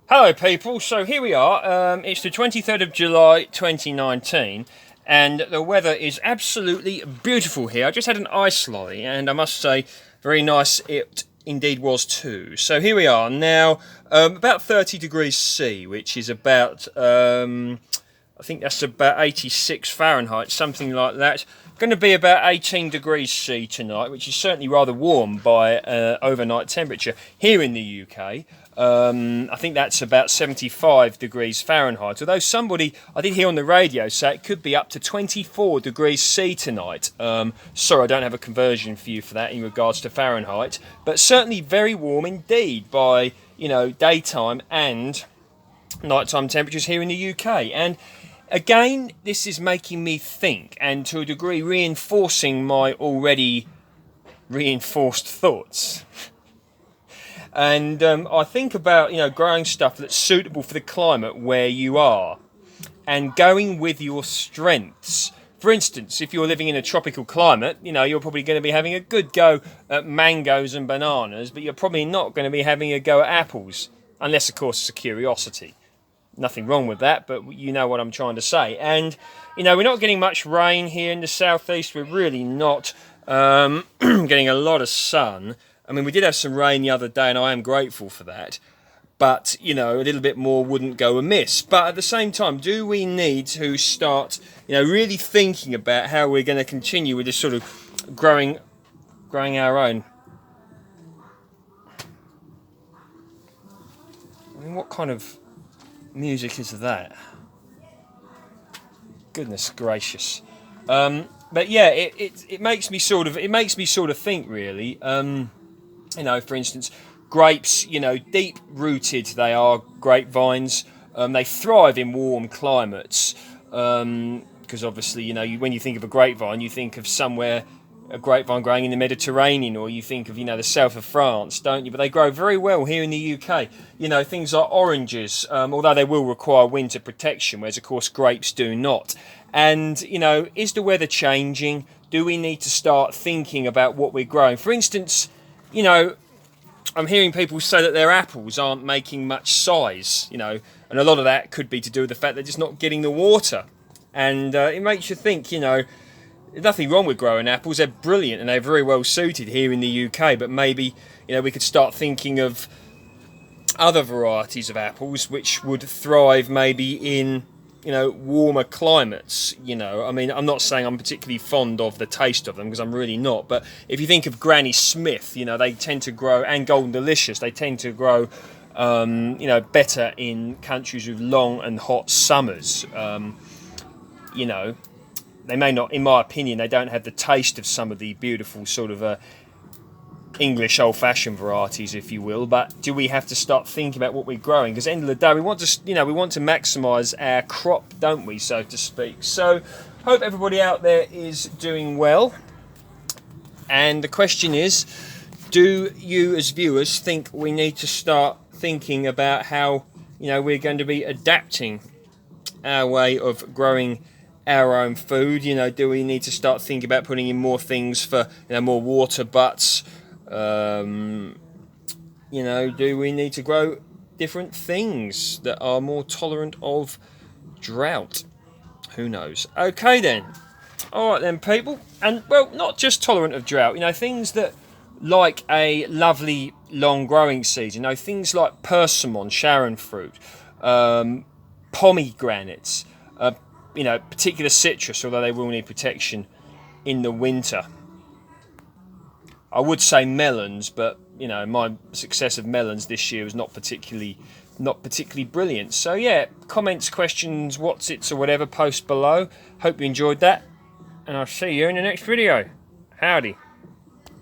Hello people, so here we are, it's the 23rd of July 2019 and the weather is absolutely beautiful here. I just had an ice lolly and I must say very nice it indeed was too. So here we are now, about 30 degrees C, which is about, I think that's about 86 Fahrenheit, something like that. Going to be about 18 degrees C tonight, which is certainly rather warm by overnight temperature here in the UK. I think that's about 75 degrees Fahrenheit. Although I did hear on the radio say it could be up to 24 degrees C tonight. Sorry, I don't have a conversion for you for that in regards to Fahrenheit. But certainly very warm indeed by, daytime and nighttime temperatures here in the UK. And again, this is making me think, and to a degree reinforcing my already reinforced thoughts. And I think about, growing stuff that's suitable for the climate where you are and going with your strengths. For instance, if you're living in a tropical climate, you're probably going to be having a good go at mangoes and bananas, but you're probably not going to be having a go at apples, unless, of course, it's a curiosity. Nothing wrong with that, but you know what I'm trying to say. And, we're not getting much rain here in the southeast. We're really not getting a lot of sun. I mean, we did have some rain the other day, and I am grateful for that. But, a little bit more wouldn't go amiss. But at the same time, do we need to start, really thinking about how we're going to continue with this sort of growing our own? I mean, what kind of music is that? Goodness gracious. But yeah, it makes me sort of think really. For instance, grapes, deep rooted they are, grapevines. They thrive in warm climates because obviously, when you think of a grapevine, you think of a grapevine growing in the Mediterranean, or you think of, the south of France, don't you? But they grow very well here in the UK. Things like oranges, although they will require winter protection, whereas, of course, grapes do not. And, is the weather changing? Do we need to start thinking about what we're growing? For instance, I'm hearing people say that their apples aren't making much size, and a lot of that could be to do with the fact they're just not getting the water. And it makes you think, there's nothing wrong with growing apples. They're brilliant and they're very well suited here in the UK. But maybe, we could start thinking of other varieties of apples which would thrive maybe in, warmer climates. I mean, I'm not saying I'm particularly fond of the taste of them because I'm really not. But if you think of Granny Smith, they tend to grow, and Golden Delicious, they tend to grow, better in countries with long and hot summers. They may not, in my opinion, they don't have the taste of some of the beautiful sort of English old-fashioned varieties, if you will. But do we have to start thinking about what we're growing? Because at the end of the day, we want to maximise our crop, don't we, so to speak? So, hope everybody out there is doing well. And the question is, do you as viewers think we need to start thinking about how, we're going to be adapting our way of growing our own food? Do we need to start thinking about putting in more things for, more water butts? Do we need to grow different things that are more tolerant of drought? Who knows? Okay then. All right then, people. And, well, not just tolerant of drought, things that like a lovely long growing season, things like persimmon, Sharon fruit, pomegranates, particular citrus, although they will need protection in the winter. I would say melons, but my success of melons this year was not particularly brilliant. So yeah, comments, questions, what's its or whatever, post below. Hope you enjoyed that, and I'll see you in the next video. Howdy.